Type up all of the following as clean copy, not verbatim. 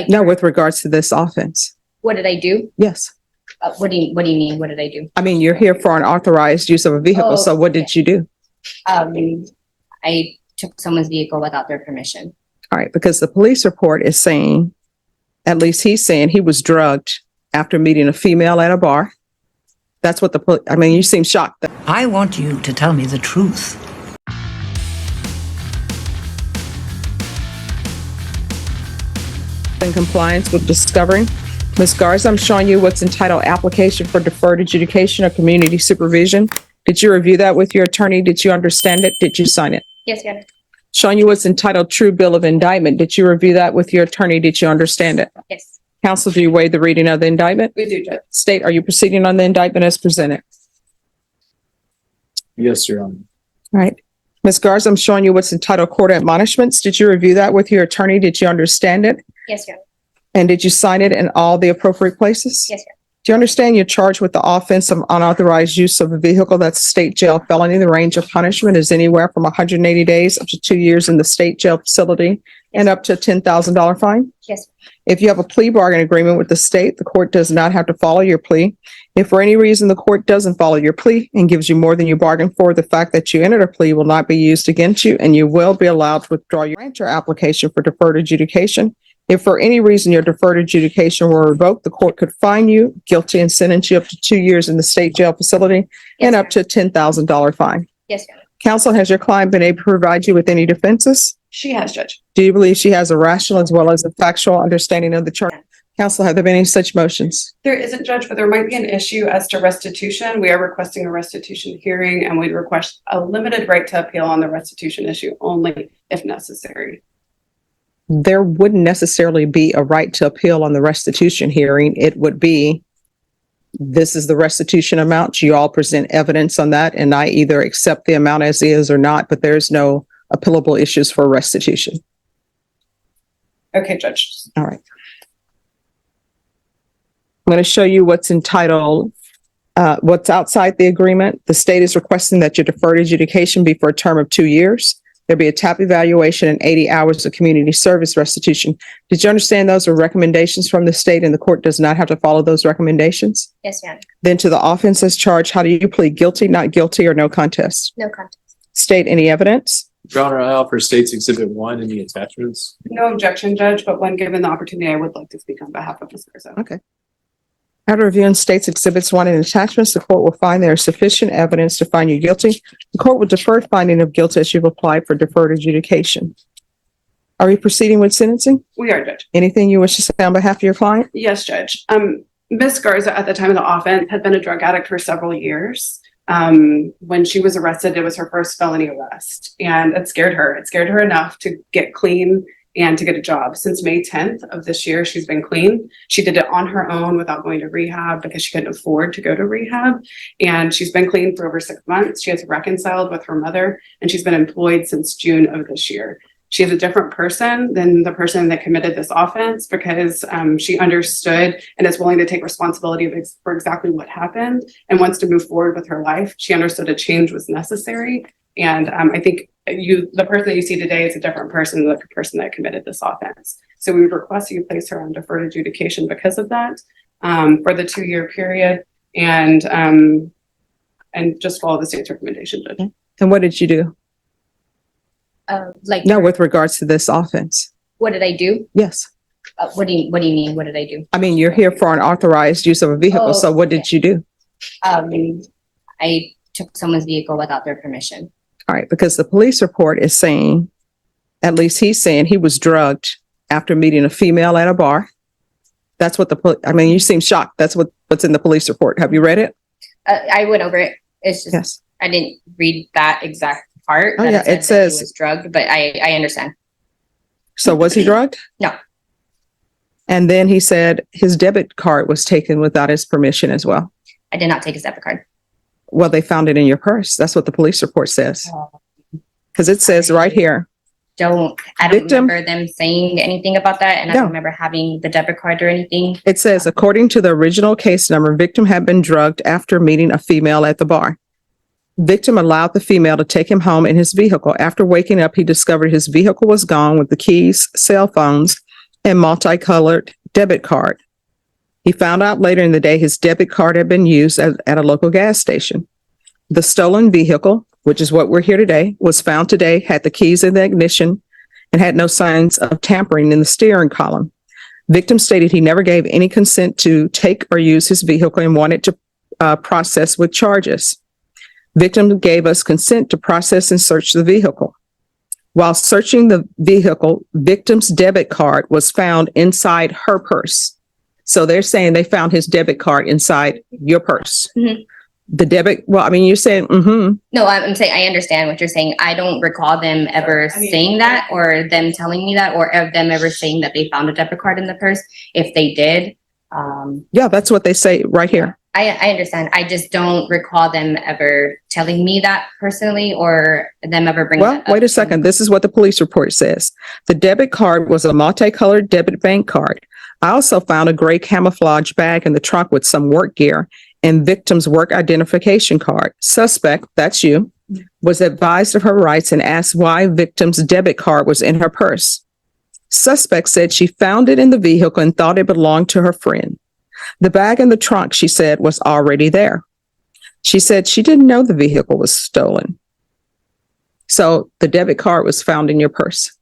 No, with regards to this offense. What did I do? Yes. What do you mean? What did I do? I mean, you're here for unauthorized use of a vehicle. So what did you do? I took someone's vehicle without their permission. All right, because the police report is saying, at least he's saying he was drugged after meeting a female at a bar. That's what I mean, you seem shocked. I want you to tell me the truth. In compliance with discovering. Ms. Garza, I'm showing you what's entitled Application for Deferred Adjudication or Community Supervision. Did you review that with your attorney? Did you understand it? Did you sign it? Yes, Your Honor. Showing you what's entitled True Bill of Indictment. Did you review that with your attorney? Did you understand it? Yes. Counsel, do you waive the reading of the indictment? We do, Judge. State, are you proceeding on the indictment as presented? Yes, Your Honor. All right. Ms. Garza, I'm showing you what's entitled Court Admonishments. Did you review that with your attorney? Did you understand it? Yes, Your Honor. And did you sign it in all the appropriate places? Yes, Your Honor. Do you understand you're charged with the offense of unauthorized use of a vehicle? That's a state jail felony. The range of punishment is anywhere from 180 days up to 2 years in the state jail facility and up to a $10,000 fine. Yes. If you have a plea bargain agreement with the state, the court does not have to follow your plea. If for any reason the court doesn't follow your plea and gives you more than you bargained for, the fact that you entered a plea will not be used against you, and you will be allowed to withdraw your application for deferred adjudication. If for any reason your deferred adjudication were revoked, the court could fine you guilty and sentence you up to 2 years in the state jail facility and up to a $10,000 fine. Yes, Your Honor. Counsel, has your client been able to provide you with any defenses? She has, Judge. Do you believe she has a rational as well as a factual understanding of the charge? Counsel, have there been any such motions? There isn't, Judge, but there might be an issue as to restitution. We are requesting a restitution hearing, and we'd request a limited right to appeal on the restitution issue only if necessary. There wouldn't necessarily be a right to appeal on the restitution hearing. It would be, this is the restitution amount. You all present evidence on that, and I either accept the amount as is or not, but there's no appealable issues for restitution. Okay, Judge. All right. I'm going to show you what's entitled, what's outside the agreement. The state is requesting that your deferred adjudication be for a term of 2 years. There'll be a TAP evaluation and 80 hours of community service restitution. Did you understand those are recommendations from the state and the court does not have to follow those recommendations? Yes, Your Honor. Then to the offense as charged, how do you plead? Guilty, not guilty, or no contest? No contest. State, any evidence? Your Honor, I offer State's Exhibit 1 in the attachments. No objection, Judge, but when given the opportunity, I would like to speak on behalf of Ms. Garza. Okay. After reviewing State's Exhibits 1 and attachments, the court will find there is sufficient evidence to find you guilty. The court will defer finding of guilt as you've applied for deferred adjudication. Are we proceeding with sentencing? We are, Judge. Anything you wish to say on behalf of your client? Yes, Judge. Ms. Garza, at the time of the offense, had been a drug addict for several years. When she was arrested, it was her first felony arrest, and it scared her. It scared her enough to get clean and to get a job. Since May 10th of this year, she's been clean. She did it on her own without going to rehab because she couldn't afford to go to rehab. And she's been clean for over 6 months. She has reconciled with her mother, and she's been employed since June of this year. She is a different person than the person that committed this offense because she understood and is willing to take responsibility for exactly what happened and wants to move forward with her life. She understood a change was necessary. And I think the person that you see today is a different person than the person that committed this offense. So we would request you place her on deferred adjudication because of that for the 2-year period and just follow the state's recommendation, Judge. And what did you do? No, with regards to this offense. What did I do? Yes. What do you mean? What did I do? I mean, you're here for unauthorized use of a vehicle. So what did you do? I took someone's vehicle without their permission. All right, because the police report is saying, at least he's saying he was drugged after meeting a female at a bar. That's what I mean, you seem shocked. That's what's in the police report. Have you read it? I went over it. It's just, yes. I didn't read that exact part. Oh, yeah, it says he was drugged, but I understand. So was he drugged? No. And then he said his debit card was taken without his permission as well. I did not take his debit card. Well, they found it in your purse. That's what the police report says. Because it says right here. I don't remember them saying anything about that. And I don't remember having the debit card or anything. It says, according to the original case number, victim had been drugged after meeting a female at the bar. Victim allowed the female to take him home in his vehicle. After waking up, he discovered his vehicle was gone with the keys, cell phones, and multicolored debit card. He found out later in the day his debit card had been used at a local gas station. The stolen vehicle, which is what we're here today, was found today, had the keys in the ignition, and had no signs of tampering in the steering column. Victim stated he never gave any consent to take or use his vehicle and wanted to process with charges. Victim gave us consent to process and search the vehicle. While searching the vehicle, victim's debit card was found inside her purse. So they're saying they found his debit card inside your purse. Mhm. The debit, well, I mean, you're saying, No, I'm saying I understand what you're saying. I don't recall them ever saying that or them telling me that or of them ever saying that they found a debit card in the purse. If they did, yeah, that's what they say right here. I understand. I just don't recall them ever telling me that personally or them ever bringing Well, that up. wait a second. This is what the police report says. The debit card was a multicolored debit bank card. I also found a gray camouflage bag in the trunk with some work gear and victim's work identification card. Suspect, that's you, was advised of her rights and asked why victim's debit card was in her purse. Suspect said she found it in the vehicle and thought it belonged to her friend. The bag in the trunk, she said, was already there. She said she didn't know the vehicle was stolen. So the debit card was found in your purse.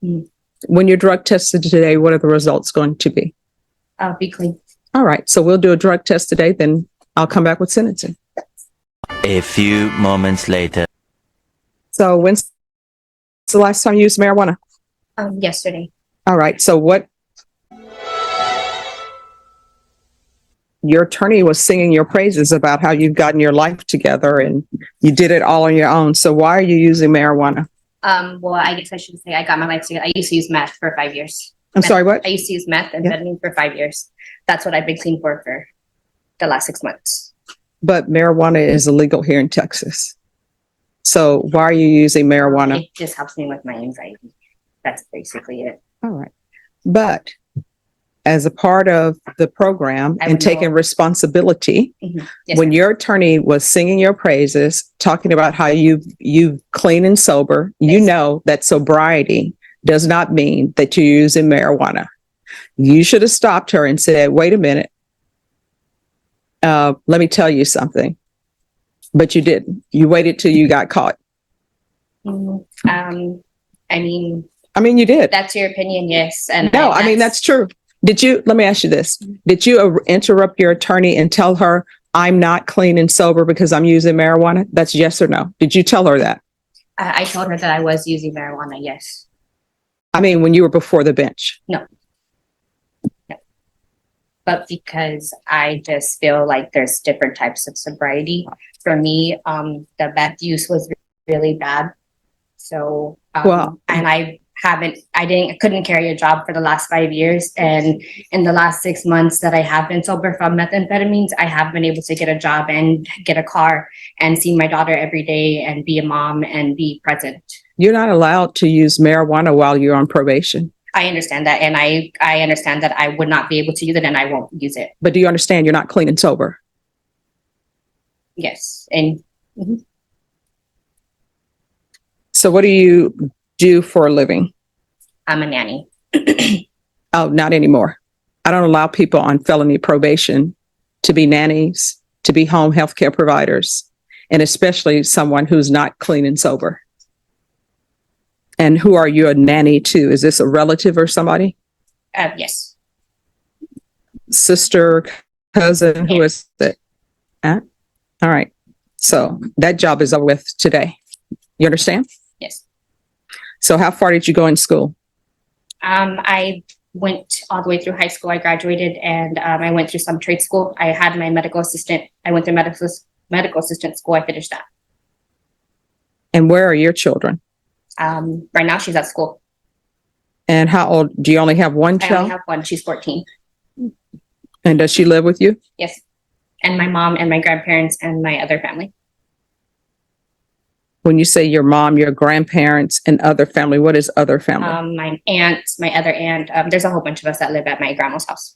Mm. When you're drug tested today, what are the results going to be? I'll be clean. All right. So we'll do a drug test today, then I'll come back with sentencing. A few moments later. So when's the last time you used marijuana? Yesterday. All right. So what? Your attorney was singing your praises about how you've gotten your life together and you did it all on your own. So why are you using marijuana? Well, I guess I should say I got my life together. I used to use meth for 5 years. I'm sorry, what? I used to use meth and amphetamine for 5 years. That's what I've been clean for the last 6 months. But marijuana is illegal here in Texas. So why are you using marijuana? It just helps me with my anxiety. That's basically it. All right. But as a part of the program I and would taking know. responsibility, Yes, when sir. your attorney was singing your praises, talking about how you clean and sober, you Yes. know that sobriety does not mean that you're using marijuana. You should have stopped her and said, wait a minute. Let me tell you something. But you didn't. You waited till you got caught. I mean, You did. that's your opinion, yes. And No, that's true. Let me ask you this. Did you interrupt your attorney and tell her, I'm not clean and sober because I'm using marijuana? That's yes or no. Did you tell her that? I told her that I was using marijuana, yes. When you were before the bench. No. But because I just feel like there's different types of sobriety. For me, the meth use was really bad. So, Well- and I couldn't carry a job for the last 5 years. And in the last 6 months that I have been sober from methamphetamines, I have been able to get a job and get a car and see my daughter every day and be a mom and be present. You're not allowed to use marijuana while you're on probation. I understand that. And I understand that I would not be able to use it and I won't use it. But do you understand you're not clean and sober? Yes. And So what do you do for a living? I'm a nanny. Oh, not anymore. I don't allow people on felony probation to be nannies, to be home health care providers, and especially someone who's not clean and sober. And who are you a nanny to? Is this a relative or somebody? Yes. Sister, cousin, who is it? All right. So that job is over with today. You understand? Yes. So how far did you go in school? I went all the way through high school. I graduated and I went through some trade school. I had my medical assistant. I went through medical assistant school. I finished that. And where are your children? Right now she's at school. And how old? Do you only have one I only child? have one. She's 14. And does she live with you? Yes. And my mom and my grandparents and my other family. When you say your mom, your grandparents, and other family, what is other family? My aunt, my other aunt. There's a whole bunch of us that live at my grandma's house.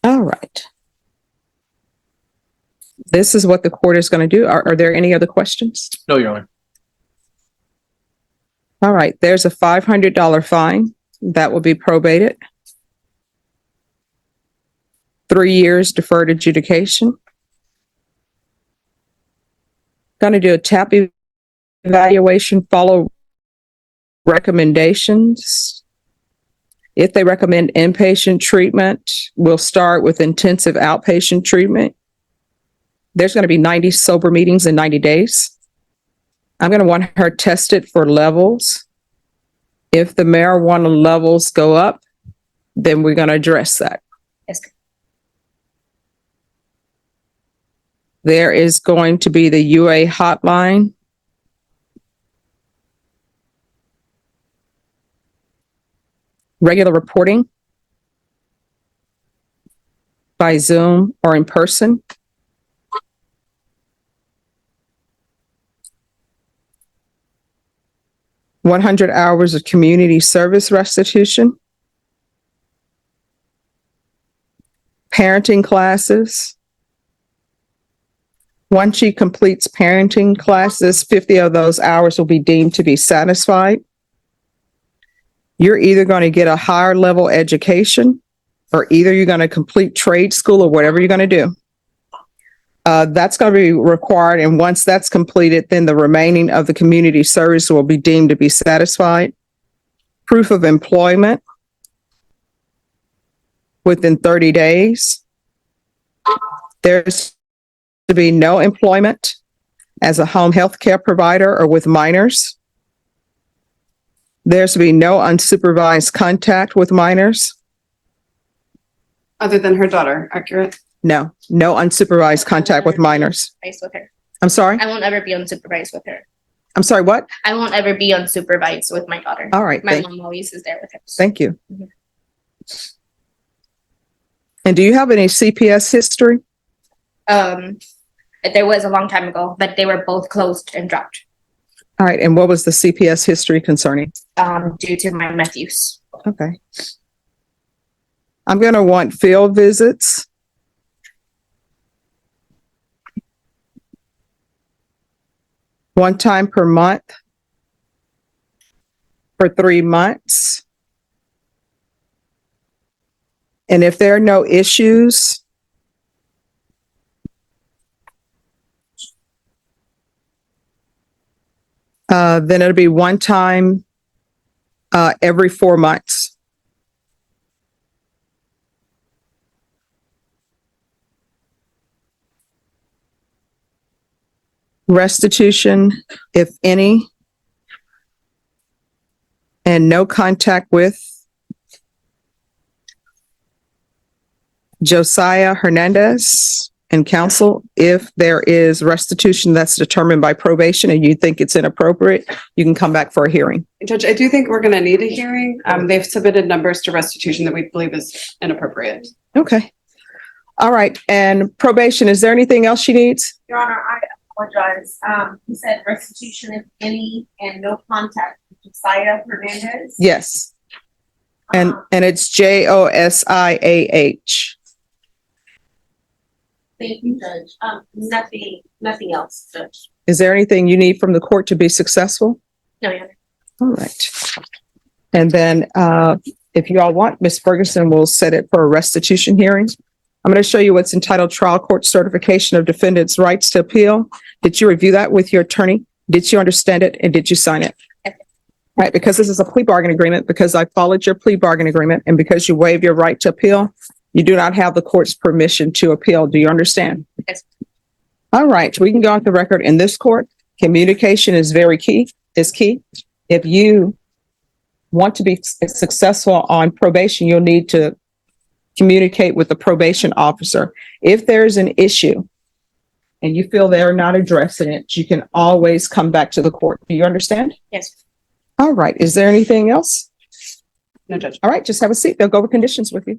All right. This is what the court is going to do. Are there any other questions? No, Your Honor. All right, there's a $500 fine that will be probated. 3 years deferred adjudication. Going to do a TAP evaluation, follow recommendations. If they recommend inpatient treatment, we'll start with intensive outpatient treatment. There's going to be 90 sober meetings in 90 days. I'm going to want her tested for levels. If the marijuana levels go up, then we're going to address that. Yes. There is going to be the UA hotline. Regular reporting by Zoom or in person. $100 hours of community service restitution. Parenting classes. Once she completes parenting classes, 50 of those hours will be deemed to be satisfied. You're either going to get a higher level education, or either you're going to complete trade school or whatever you're going to do. That's going to be required. And once that's completed, then the remaining of the community service will be deemed to be satisfied. Proof of employment within 30 days. There's to be no employment as a home health care provider or with minors. There's to be no unsupervised contact with minors. Other than her daughter, accurate? No unsupervised contact with minors. Supervised with her. I'm sorry? I won't ever be unsupervised with her. I'm sorry, what? I won't ever be unsupervised with my daughter. All right, My mom always is there with her. thank you. Mhm. And do you have any CPS history? There was a long time ago, but they were both closed and dropped All right, and what was the CPS history concerning? due to my meth use. Okay. I'm going to want field visits. One time per month for 3 months. And if there are no issues, then it'll be one time every 4 months. Restitution, if any, and no contact with Josiah Hernandez and counsel. If there is restitution that's determined by probation and you think it's inappropriate, you can come back for a hearing. Judge, I do think we're going to need a hearing. They've submitted numbers to restitution that we believe is inappropriate. Okay. All right. And probation, is there anything else she needs? Your Honor, I apologize. You said restitution if any and no contact with Josiah Hernandez. Yes. And it's Josiah. Thank you, Judge. Nothing else, Judge. Is there anything you need from the court to be successful? No, Your Honor. All right. And then if you all want, Ms. Ferguson will set it for a restitution hearing. I'm going to show you what's entitled Trial Court Certification of Defendant's Rights to Appeal. Did you review that with your attorney? Did you understand it? And did you sign it? Yes. Right, because this is a plea bargain agreement, because I followed your plea bargain agreement, and because you waive your right to appeal, you do not have the court's permission to appeal. Do you understand? Yes. All right, we can go off the record in this court. Communication is key. If you want to be successful on probation, you'll need to communicate with the probation officer. If there's an issue and you feel they're not addressing it, you can always come back to the court. Do you understand? Yes. All right. Is there anything else? No, Judge. All right, just have a seat. They'll go over conditions with you.